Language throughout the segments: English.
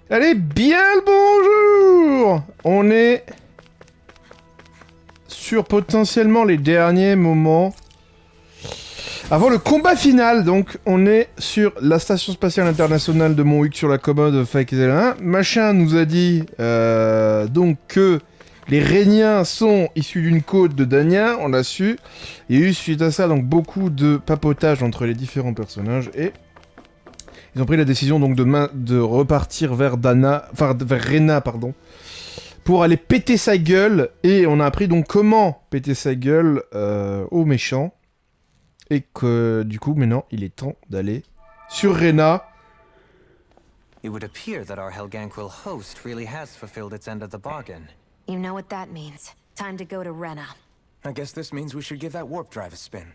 Allez, bien le bonjour. On est sur potentiellement les derniers moments avant le combat final. Donc, on est sur la station spatiale internationale de Monthuc sur la commode Fake 1. Machin nous a dit donc que les Réniens sont issus d'une côte de Dania, on l'a su. Il y a eu suite à ça donc beaucoup de papotage entre les différents personnages et ils ont pris la décision donc de repartir vers vers Rena, pardon, pour aller péter sa gueule. Et on a appris donc comment péter sa gueule aux méchants. Et que du coup, maintenant, il est temps d'aller sur Rena. It would appear that our Helganquil host really has fulfilled its end of the bargain. You know what that means. Time to go to Rena. I guess this means we should give that warp drive a spin.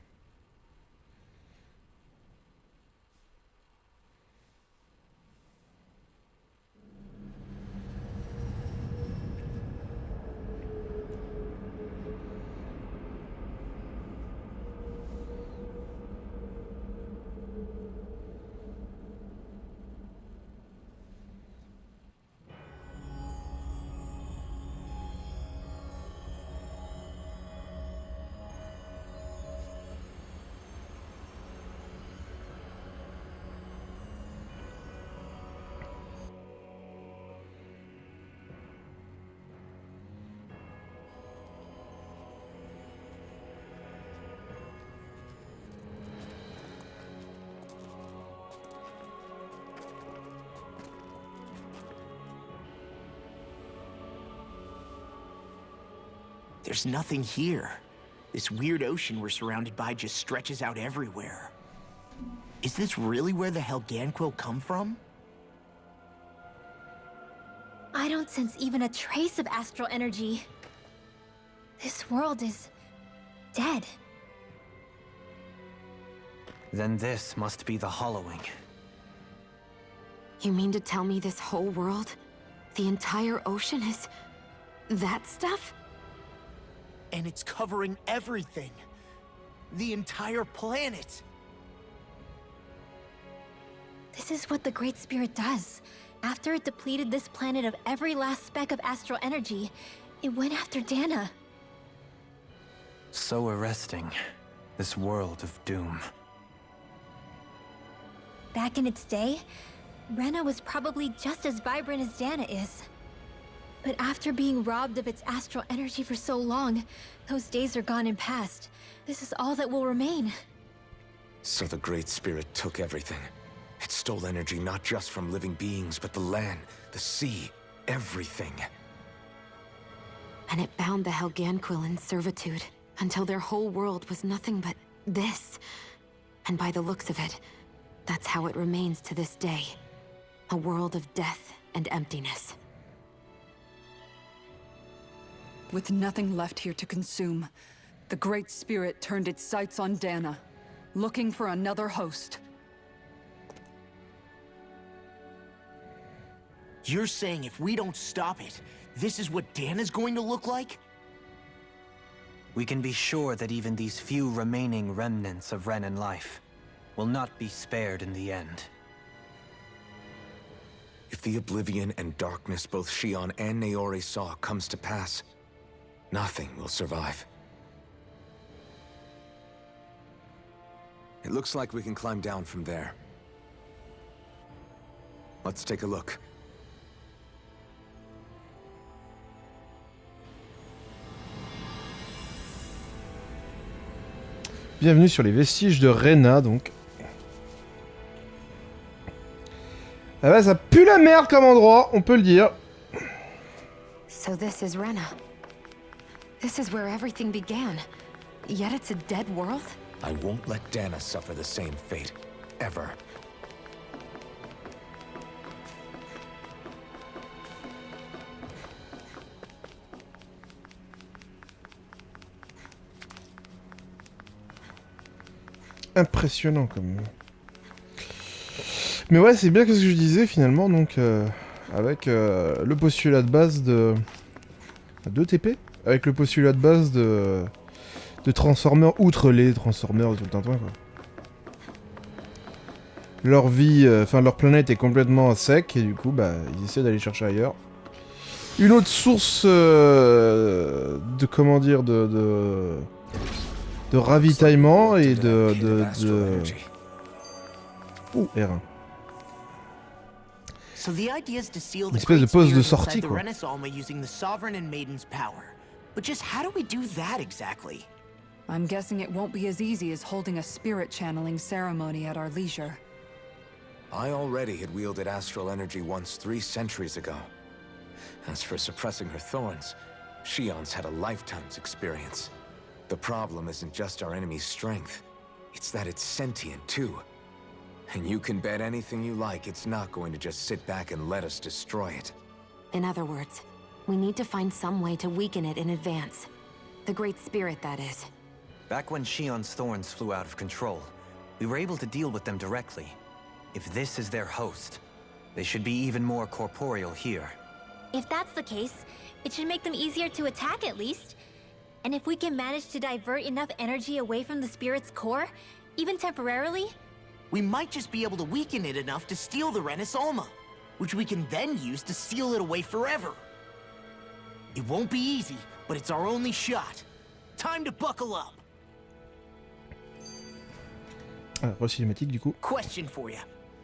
There's nothing here. This weird ocean we're surrounded by just stretches out everywhere. Is this really where the Helganquil come from? I don't sense even a trace of astral energy. This world is dead. Then this must be the hollowing. You mean to tell me this whole world, the entire ocean is that stuff? And it's covering everything. The entire planet. This is what the Great Spirit does. After it depleted this planet of every last speck of astral energy, it went after Dana. So arresting. This world of doom. Back in its day, Rena was probably just as vibrant as Dana is. But after being robbed of its astral energy for so long, those days are gone and past. This is all that will remain. So the Great Spirit took everything. It stole energy not just from living beings, but the land, the sea, everything. And it bound the Helganquil in servitude, until their whole world was nothing but this. And by the looks of it, that's how it remains to this day. A world of death and emptiness. With nothing left here to consume, the Great Spirit turned its sights on Dana, looking for another host. You're saying if we don't stop it, this is what Dana's going to look like? We can be sure that even these few remaining remnants of Renan life will not be spared in the end. If the oblivion and darkness both Shion and Naori saw comes to pass, nothing will survive. It looks like we can climb down from there. Let's take a look. Bienvenue sur les vestiges de Rena, donc. Ah bah ça pue la merde comme endroit, on peut le dire. So this is Rena. This is where everything began. Yet it's a dead world? I won't let Dana suffer the same fate. Ever. Impressionnant comme... Mais ouais, c'est bien que ce que je disais finalement, donc avec le postulat de base de 2 TP, avec le postulat de base de Transformers, outre les Transformers tout le tintouin quoi. leur vie, enfin leur planète est complètement à sec et du coup bah ils essaient d'aller chercher ailleurs. Une autre source de comment dire de ravitaillement et Ouh, R1. So the idea is to seal Une the espèce de great poste de spirit sortie, inside the quoi. Renaissance using the Sovereign and Maiden's power. But just how do we do that exactly? I'm guessing it won't be as easy as holding a spirit channeling ceremony at our leisure. I already had wielded astral energy once 3 centuries ago. As for suppressing her thorns, Shion's had a lifetime's experience. The problem isn't just our enemy's strength, it's that it's sentient too. And you can bet anything you like it's not going to just sit back and let us destroy it. In other words, we need to find some way to weaken it in advance. The Great Spirit, that is. Back when Shion's thorns flew out of control, we were able to deal with them directly. If this is their host, they should be even more corporeal here. If that's the case, it should make them easier to attack at least. And if we can manage to divert enough energy away from the spirit's core, even temporarily, We might just be able to weaken it enough to steal the Renaissance, which we can then use to seal it away forever. It won't be easy, but it's our only shot. Time to buckle up. Ah, cinématique du coup. Question for you.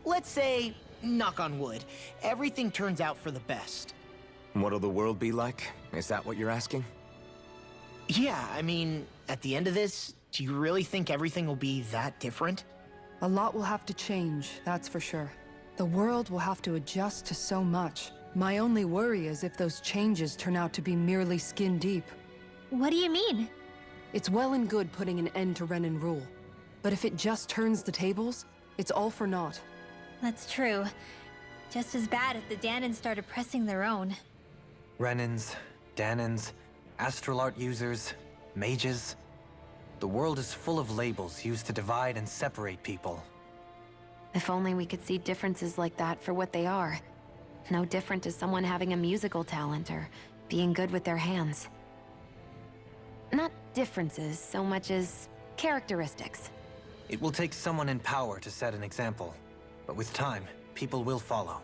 Let's say, knock on wood, everything turns out for the best. What'll the world be like? Is that what you're asking? Yeah, I mean, at the end of this, do you really think everything will be that different? A lot will have to change, that's for sure. The world will have to adjust to so much. My only worry is if those changes turn out to be merely skin deep. what do you mean? It's well and good putting an end to Renan rule. But if it just turns the tables, it's all for naught. That's true. Just as bad if the Danans started pressing their own. Renans, Danans, astral art users, mages. The world is full of labels used to divide and separate people. If only we could see differences like that for what they are. No different to someone having a musical talent or being good with their hands. Not differences so much as characteristics. It will take someone in power to set an example. But with time, people will follow.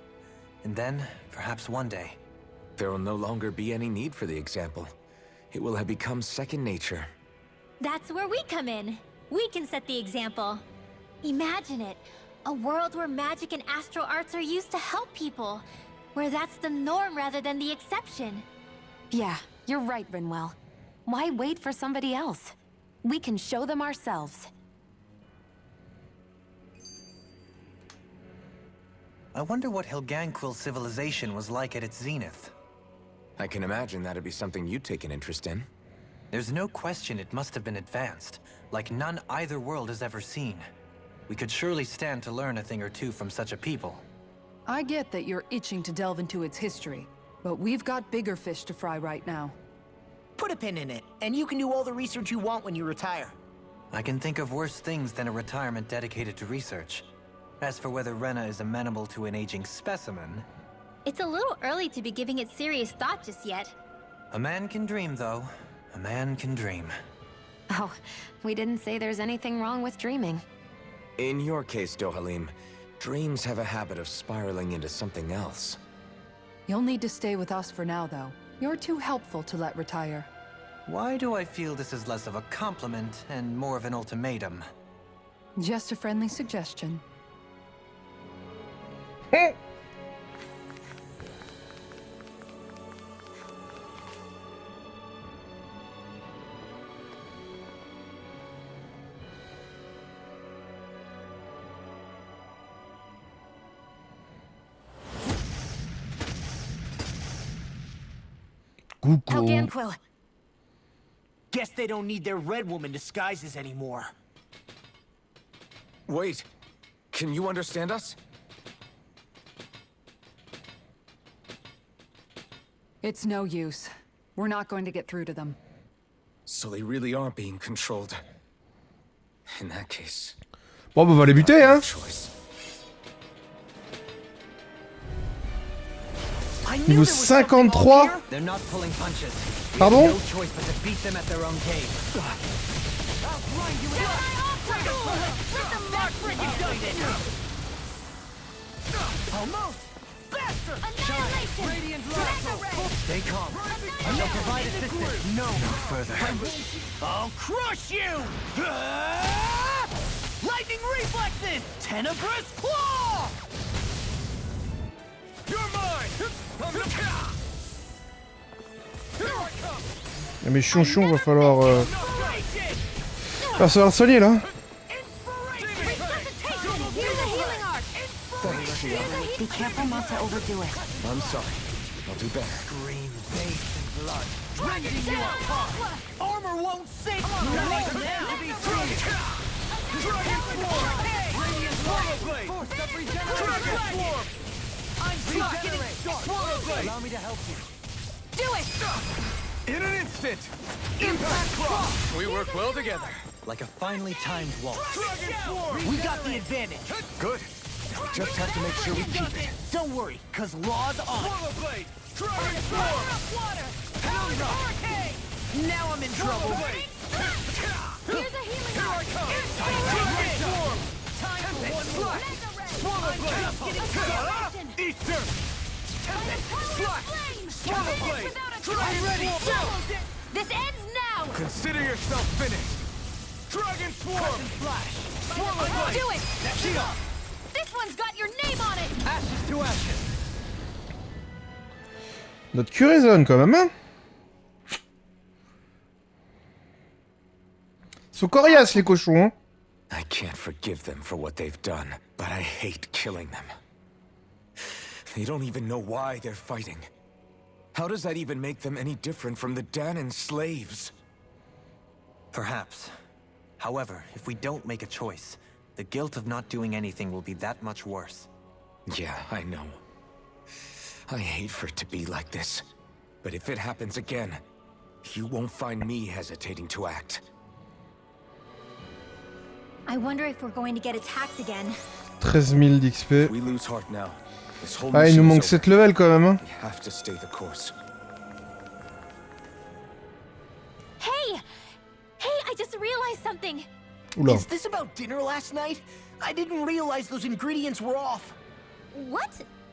And then, perhaps one day, There will no longer be any need for the example. It will have become second nature. That's where we come in. We can set the example. Imagine it. A world where magic and astral arts are used to help people. Where that's the norm rather than the exception. Yeah, you're right, Rinwell. Why wait for somebody else? We can show them ourselves. I wonder what Helganquil civilization was like at its zenith. I can imagine that'd be something you'd take an interest in. There's no question it must have been advanced, like none either world has ever seen. We could surely stand to learn a thing or two from such a people. I get that you're itching to delve into its history, but we've got bigger fish to fry right now. Put a pin in it, and you can do all the research you want when you retire. I can think of worse things than a retirement dedicated to research. As for whether Rena is amenable to an aging specimen... It's a little early to be giving it serious thought just yet. A man can dream, though. A man can dream. Oh, we didn't say there's anything wrong with dreaming. In your case, Dohalim, dreams have a habit of spiraling into something else. You'll need to stay with us for now, though. You're too helpful to let retire. Why do I feel this is less of a compliment and more of an ultimatum? Just a friendly suggestion. Coucou. Helganquil! Guess they don't need their Red Woman disguises anymore. Wait, can you understand us? It's no use. We're not going to get through to them. So they really are being controlled. In that case, Bon, bah, on va les buter, hein. choice. I knew Niveau there was something 53. wrong here. They're not pulling punches. We Pardon? have no choice but to beat them at their own game. Almost! Faster! Annihilation! Radiant Mega lasso! ray! Stay calm. I shall provide assistance. No further. I'll crush you! Lightning reflexes! Tenebrous claw! You're mine! Here I come! Mais chonchon, va falloir soigner là. Be careful not to overdo it. I'm sorry. I'll do better. Green base and blood. Rending you apart! Armor won't save you! Now to be free! Dragon Swarm! Radiant Swallowblade! Force of regeneration! Dragon Swarm! I'm stuck getting Swallowblade! Allow me to help you. Do it! In an instant! Impact Cross! We work well together. Like a finely timed waltz. Dragon Swarm! We got the advantage. Good. We just have to make sure we keep it. Don't worry, cause Law's on. Swallowblade! Dragon Swarm! Water! Hurricane! Now I'm in trouble. Here's a healing Here I come! Dragon Swarm! Time for one more! Swallowblade! Easter! Swallowblade! I'm ready! This ends now! Consider yourself finished. Dragon Swarm! Flash! Swallowblade! Do it! This one's got your name on it! Ashes to ashes! Notre curé zone quand même, hein. Ils sont coriaces les cochons, hein. I can't forgive them for what they've done, but I hate killing them. They don't even know why they're fighting. How does that even make them any different from the Danan slaves? Perhaps. However, if we don't make a choice, the guilt of not doing anything will be that much worse. Yeah, I know. I hate for it to be like this. But if it happens again, you won't find me hesitating to act. I wonder if we're going to get attacked again. 13 000 d'XP. We lose heart now. This whole Ah, il nous mission manque is 7 over. levels quand même, hein. We have to stay the course. Hey! Hey, I just realized something! Oula. Is this about dinner last night? I didn't realize those ingredients were off. What?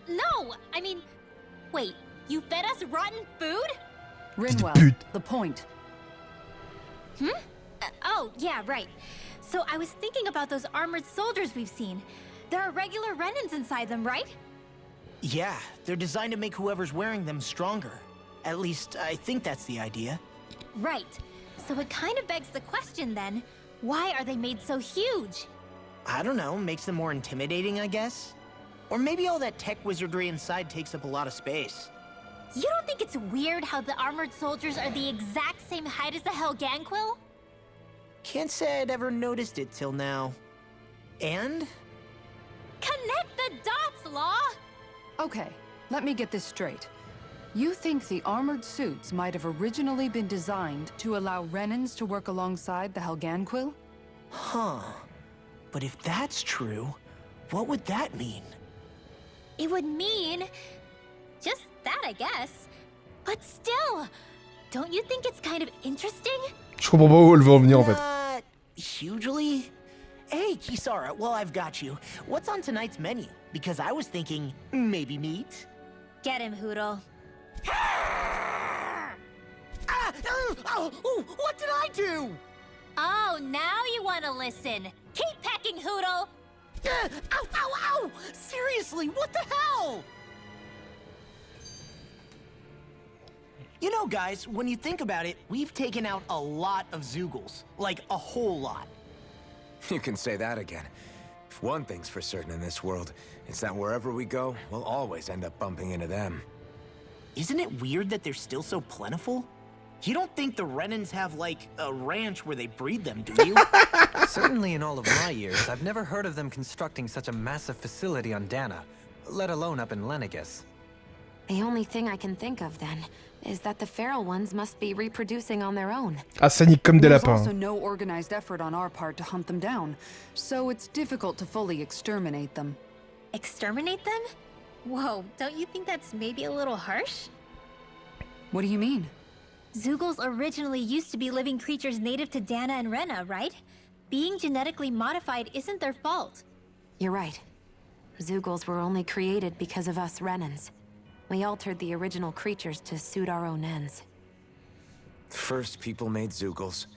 No! I mean, wait, you fed us rotten food? Rinwell, the point. Oh, yeah, right. So I was thinking about those armored soldiers we've seen. There are regular Renans inside them, right? Yeah, they're designed to make whoever's wearing them stronger. At least, I think that's the idea. Right. So it kind of begs the question then, why are they made so huge? I don't know, makes them more intimidating, I guess? Or maybe all that tech wizardry inside takes up a lot of space. You don't think it's weird how the armored soldiers are the exact same height as the Helganquil? Can't say I'd ever noticed it till now. And? Connect the dots, Law! Okay, let me get this straight. You think the armored suits might have originally been designed to allow Renans to work alongside the Helganquil? Huh. But if that's true, what would that mean? It would mean... just that, I guess. But still, don't you think it's kind of interesting? Je comprends pas où elle veut en venir en fait. Not hugely. Hey, Kisara, well, I've got you. What's on tonight's menu? Because I was thinking, maybe meat? Get him, Hoodle. What did I do? Oh, now you want to listen. Keep pecking, Hoodle! Ow, ow, ow! Seriously, what the hell? You know, guys, when you think about it, we've taken out a lot of Zoogles. Like, a whole lot. You can say that again. If one thing's for certain in this world, it's that wherever we go, we'll always end up bumping into them. Isn't it weird that they're still so plentiful? You don't think the Renans have, like, a ranch where they breed them, do you? Certainly in all of my years, I've never heard of them constructing such a massive facility on Dana, let alone up in Lenegus. The only thing I can think of then is that the feral ones must be reproducing on their own. Ah, ça nique comme des There's lapins. also no organized effort on our part to hunt them down, so it's difficult to fully exterminate them. Exterminate them? Whoa, don't you think that's maybe a little harsh? What do you mean? Zoogles originally used to be living creatures native to Dana and Rena, right? Being genetically modified isn't their fault. You're right. Zeugles were only created because of us Renans. We altered the original creatures to suit our own ends. First, people made Zeugles,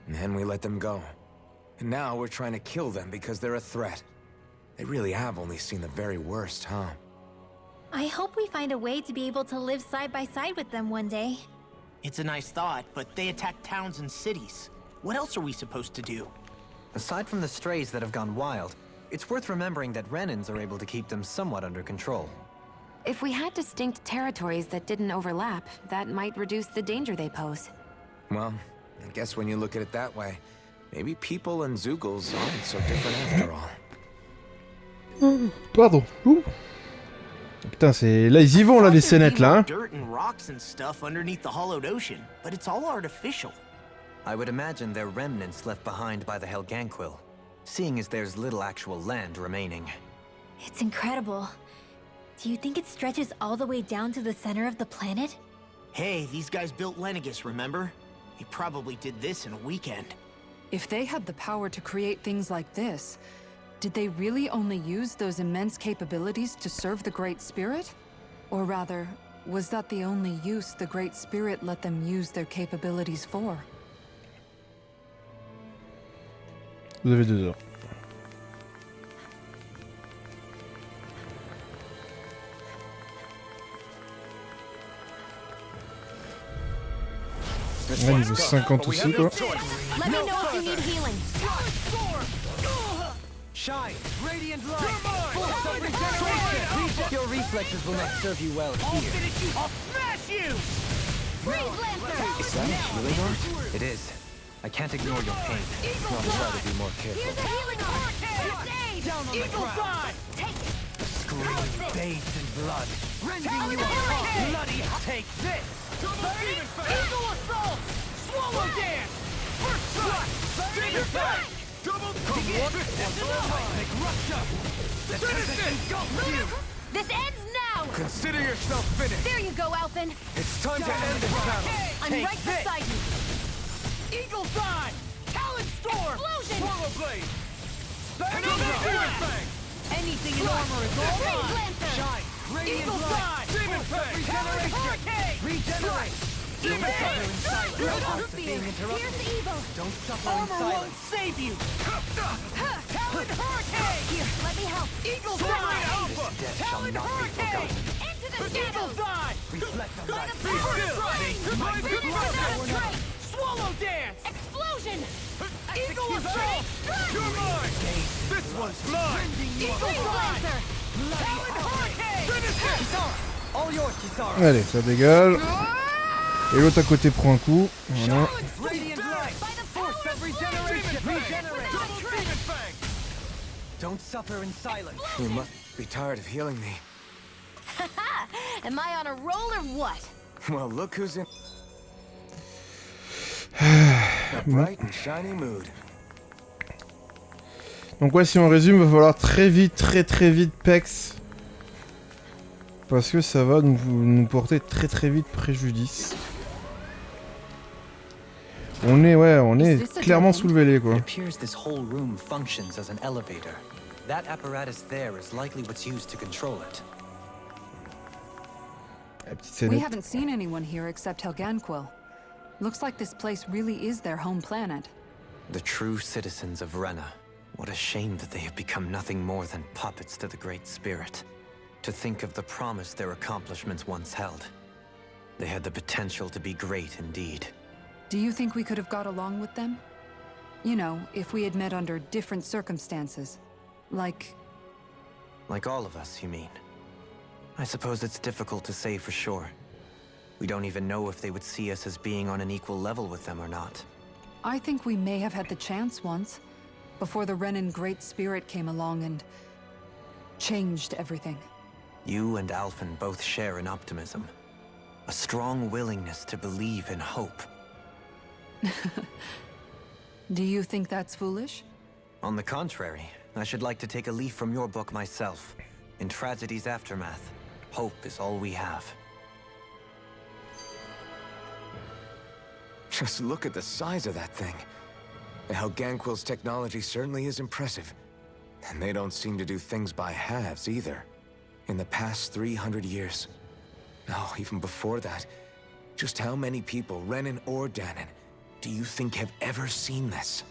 and then we let them go. And now we're trying to kill them because they're a threat. They really have only seen the very worst, huh? I hope we find a way to be able to live side by side with them one day. It's a nice thought, but they attack towns and cities. What else are we supposed to do? Aside from the strays that have gone wild, it's worth remembering that Renans are able to keep them somewhat under control. If we had distinct territories that didn't overlap, that might reduce the danger they pose. Well, I guess when you look at it that way, maybe people and Zeugles aren't so different after all. Pardon. Ouh. Putain, c'est... Là, ils y vont, là, les scénettes, là. Hein. Dirt and rocks and stuff underneath the hollowed ocean, but it's all artificial. I would imagine they're remnants left behind by the Helganquil, seeing as there's little actual land remaining. It's incredible. Do you think it stretches all the way down to the center of the planet? Hey, these guys built Lenegus, remember? They probably did this in a weekend. If they had the power to create things like this, did they really only use those immense capabilities to serve the Great Spirit? Or rather, was that the only use the Great Spirit let them use their capabilities for? Vous avez 2 heures. Là, niveau 50 aussi, quoi. Let me know if you need healing. Shine! Radiant light! Force of regeneration! Your reflexes will not serve you well here. I'll smash you! Is that a healing art? It is. I can't ignore your pain. I'll try to be more careful. Here's a healing art! Down on the ground! Scream bathed in blood. Rending you apart! Bloody take this! Eagle assault! Swallow dance! First strike! Demon fang! Double This ends now! Consider yourself finished. There you go, Alphen. It's time to end this battle. I'm right beside you. Eagle side! Talon storm! Explosion! Swallow blade! Demon fang! Anything in armor is all Freeze mine! Lancer! Shine! Radiant Eagle light! side! Demon fang! Talon hurricane! Regenerate! Demon fang! Without being Here's interrupted. the evil. Don't suffer in Armor won't silence. save you! Talon hurricane! Here, let me help. Eagle side! This death shall Talon not be hurricane! forgotten. Into the Eagle shadows. side! Reflect on By that. the power of Strike! Strike! Swallow dance! Explosion! Eagle assault! You're mine! This one's mine! Eagle Freeze side! Lancer! Talon hurricane! Finish it! All yours, Kisara. Allez, ça dégage. Et l'autre à côté prend un coup. Voilà. Radiant light! By the Force power of of regeneration! Regenerate! Double demon fang! Don't suffer in silence. You must be tired of healing me. Am I on a roll or what? Well, look who's in a bright and shiny mood. Donc ouais, si on résume, va falloir très vite, très vite Pex. Parce que ça va nous porter très vite préjudice. On est clairement sous le vélé, quoi. It appears this whole room functions as an elevator. That apparatus there is likely what's used to control it. La petite We scénette. haven't seen anyone here except Helganquil. Looks like this place really is their home planet. The true citizens of Rena. What a shame that they have become nothing more than puppets to the Great Spirit. To think of the promise their accomplishments once held. They had the potential to be great indeed. Do you think we could have got along with them? You know, if we had met under different circumstances. Like Like all of us, you mean? I suppose it's difficult to say for sure. We don't even know if they would see us as being on an equal level with them or not. I think we may have had the chance once, before the Renan Great Spirit came along and changed everything. You and Alphen both share an optimism. A strong willingness to believe in hope. Do you think that's foolish? On the contrary, I should like to take a leaf from your book myself. In tragedy's aftermath, hope is all we have. Just look at the size of that thing. The Helganquil's technology certainly is impressive. And they don't seem to do things by halves either. In the past 300 years. No, even before that. Just how many people, Renan or Danon, do you think have ever seen this?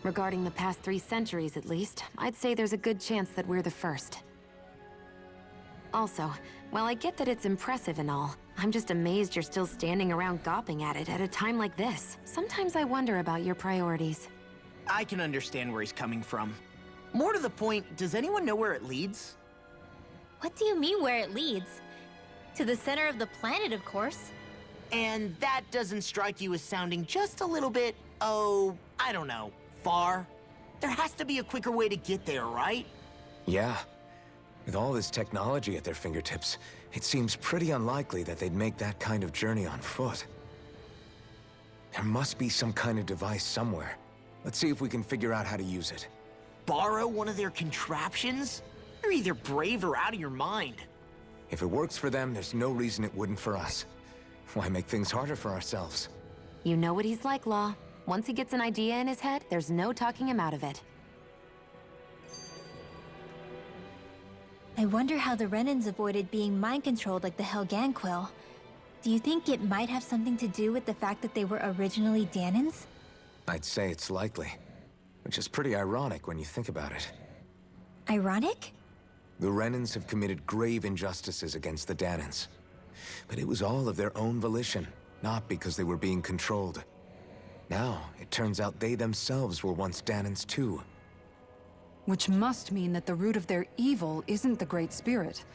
Regarding the past 3 centuries, at least, I'd say there's a good chance that we're the first. Also, while I get that it's impressive and all, I'm just amazed you're still standing around gawping at it at a time like this. Sometimes I wonder about your priorities. I can understand where he's coming from. More to the point, does anyone know where it leads? What do you mean where it leads? To the center of the planet, of course. And that doesn't strike you as sounding just a little bit, oh, I don't know, far? There has to be a quicker way to get there, right? Yeah. With all this technology at their fingertips, it seems pretty unlikely that they'd make that kind of journey on foot. There must be some kind of device somewhere. Let's see if we can figure out how to use it. Borrow one of their contraptions? You're either brave or out of your mind. If it works for them, there's no reason it wouldn't for us. Why make things harder for ourselves? You know what he's like, Law. Once he gets an idea in his head, there's no talking him out of it. I wonder how the Renans avoided being mind-controlled like the Helganquil. Do you think it might have something to do with the fact that they were originally Danons? I'd say it's likely. Which is pretty ironic when you think about it. Ironic? The Renans have committed grave injustices against the Danons. But it was all of their own volition, not because they were being controlled. Now, it turns out they themselves were once Danons too. Which must mean that the root of their evil isn't the Great Spirit,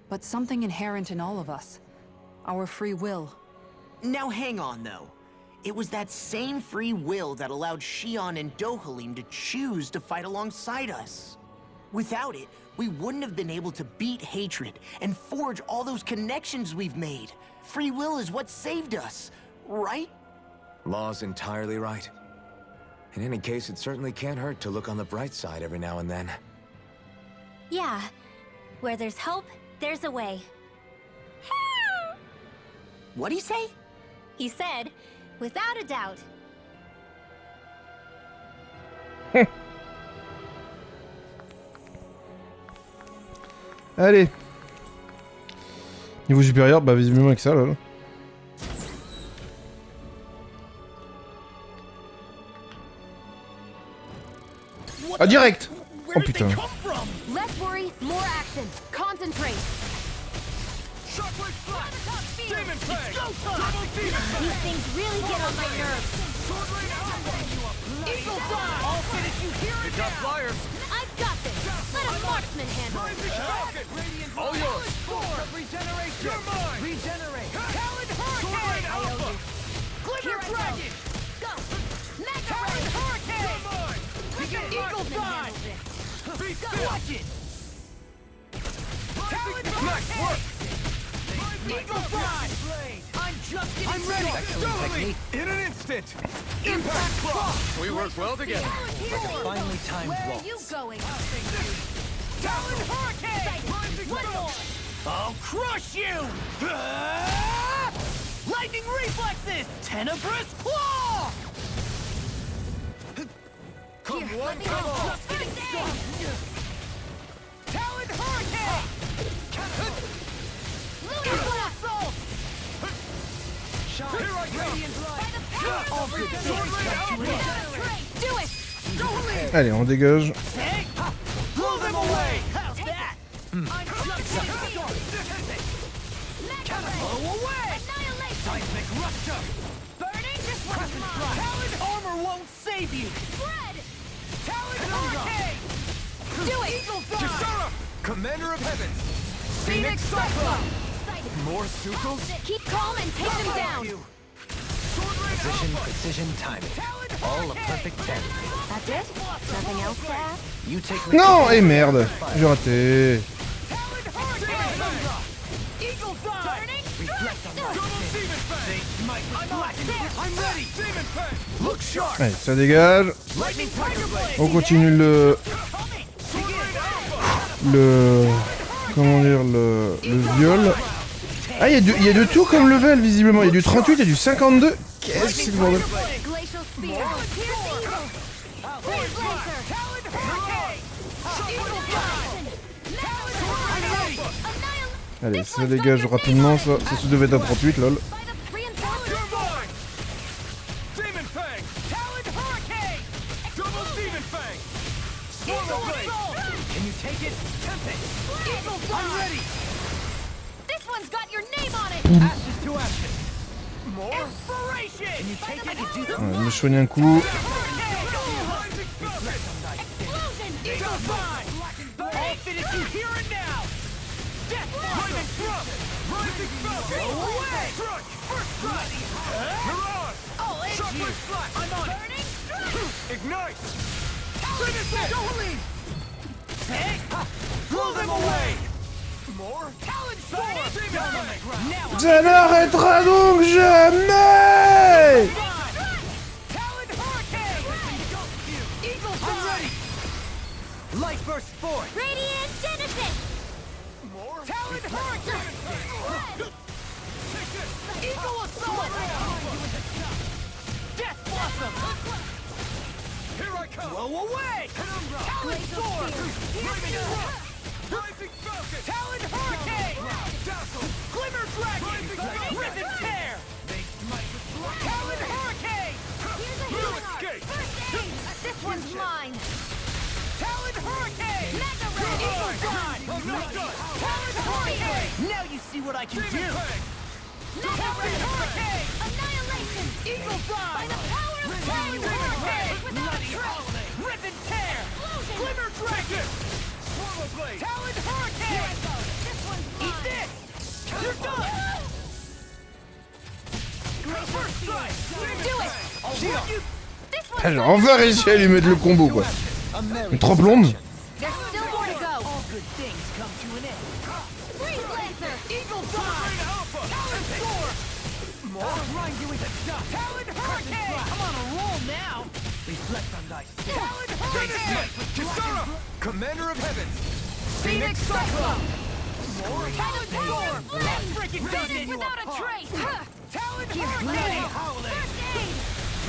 but something inherent in all of us. Our free will. Now hang on, though. It was that same free will that allowed Xion and Dohalim to choose to fight alongside us. Without it, we wouldn't have been able to beat hatred and forge all those connections we've made. Free will is what saved us, right? Law's entirely right. In any case, it certainly can't hurt to look on the bright side every now and then. Yeah. Where there's hope, there's a way. What'd he say? He said, without a doubt. Allez. Niveau supérieur, bah visiblement avec ça là. Ah direct. Oh putain. Less worry, more action. Concentrate. These things really get on my nerves. Eagle Fly! I'll finish you here and now! Flyers! I've got this. Let a marksman handle it. All yours! Regeneration! You're mine! Regenerate! Talon Hurricane! Alpha! Glimmer Dragon! Go. Mega Talon Ray. Hurricane! You're mine! Eagle Fly! Watch it! Talon Hurricane! Eagle Fly! I'm just getting I'm ready! Totally! In an instant! Impact Claw! We work well together. Like a finely timed Where are waltz. you going? Talon Hurricane! One more. I'll crush you! Lightning Reflexes! Tenebrous Claw! Come Here, one, let me come help. all! Just getting started. Talon Hurricane! Lunar Blast. Assault! Here I come! By the power All of the good Ring. things Do it. Allez, on dégage. Take! Blow them away! How's that? I'm just getting started! Mega Ray. Blow away! Annihilation. Seismic Rupture! Burning. This one's mine. Talon Armor won't save you! Spread. Talon Hurricane! Do it. Eagle Fly! Kisara! Commander of Heaven! Phoenix Cyclone! Excited. More Sukals? Keep calm and take them down. Precision, timing. All a perfect 10. That's it? Nothing else to add? You take Non, et merde. J'ai raté. Talon Hurricane! Eagle Fly! Burning. I'm ready! Demon Fang! Look sharp! Allez, ça dégage. Lightning Tiger Blade! On continue le... Comment dire, le viol. Ah, il y a de tout comme level, visiblement. Il y a du 38, il y a du 52. Qu'est-ce que c'est le bordel? Glacial Spear. Pierce Evil. Freeze Laser. Talon Hurricane! Allez, ça dégage rapidement, ça se devait être un 38, lol. Ouais, me soigne un coup. Ça n'arrêtera donc jamais. Light burst forth! Radiant Genesis! More? Talon Hurricane! Eagle Assault! Death Blossom! Here I come! Blow away! Talon Sword! Rising Falcon! Talon Hurricane! Dazzle! Glimmer Dragon! Rip and Tear! Talon Hurricane! Escape! This one's mine! Talon Hurricane! Mega Ray! Eagle God! Talon Hurricane! Now you see what I can do! Mega Ray! Hurricane! Annihilation! Eagle God! By the power of Talon Hurricane! without a trace! Rip and Tear! Glimmer Dragon! Swallow Blade! Talon Hurricane! This one's mine! Eat this! You're done! First strike! Do it! Shield! This Ah, one's j'ai enfin réussi à lui mettre le combo, quoi. Mais trop blonde. There's still more to go! All good things come to an end. Freeze Lancer! Eagle Fly! Alpha! Talon Sword! More? Grind you into dust! Talon Hurricane! I'm on a roll now! Reflect on thy sin. Talon Hurricane! Kisara! Commander of Heavens! Phoenix Cyclone! More? Talon Sword! That freaking does it without a trace! Talon Hurricane! Howling! First aid!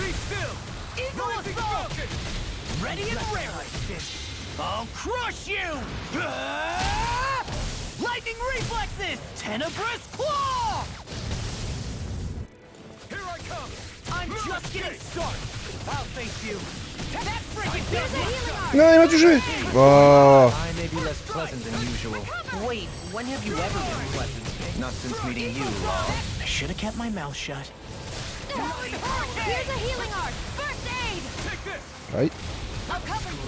Be still! Eagle Assault! Ready and raring! I'll crush you! Lightning Reflexes! Tenebrous Claw! Here I come! I'm just getting started! I'll face you! That freaking Here's a healing arm! Non, il m'a touché. Oh. I may be less pleasant than usual. Wait, when have you ever been pleasant? Not since meeting you, Law. I should have kept my mouth shut. Here's a healing art! First aid! Take this! Aïe. I'll cover you!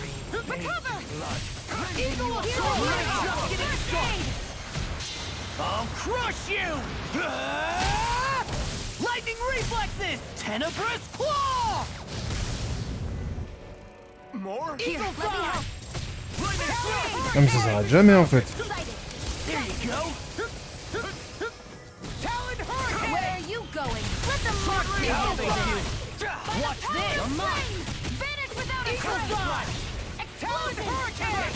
Recover! Eagle Assault! I'm just getting started! I'll crush you! Lightning Reflexes! Tenebrous Claw! More? Eagle let me help. Non, mais ça s'arrête jamais, en fait. There you go! Talon Hurricane! Where are you going? Let them mark me! I'll face you! Watch this! Vanish without a Eagle trace! Fly! Talon Hurricane!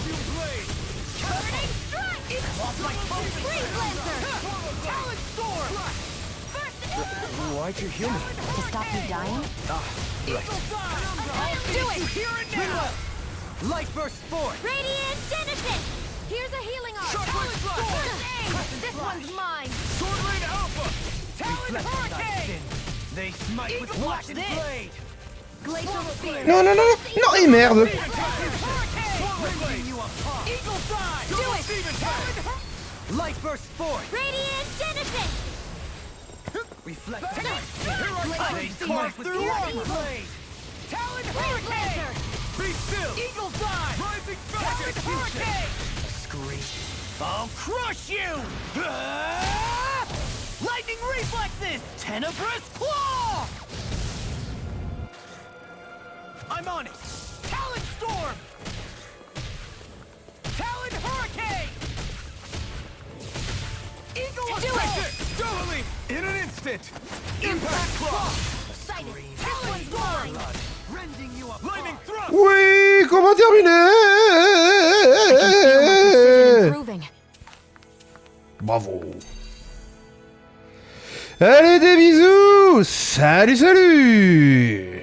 Burning strike! Lost my focus! Freeze Lancer! Talon Storm! First aid! Why'd you heal me? To stop you dying? Eagle Fly! Do it! Here and now! Light burst forth! Radiant Genesis! Here's a healing arm! Talon Storm! First aid! This one's mine! Sword Rain Alpha! Talon Hurricane! They smite with Watch blackened this! blade. Glacial Spear! Non, non, non. Non, et merde. Eagle Fly! Do it! Light burst forth! Radiant Genesis! Reflect Glacial Spear! carve through armor blade! Talon Hurricane! Be still! Eagle Fly! Rising Falcon! Talon Hurricane! Scream. I'll crush you! Lightning Reflexes! Tenebrous Claw! I'm on it! Talon Storm! Talon Hurricane! Eagle Do it! Doubly! In an instant! Impact Claw! Sighted! This one's mine! Rending you apart! Lightning Thrust! Oui, comment terminer? Improving. Bravo. Allez, des bisous. Salut, salut.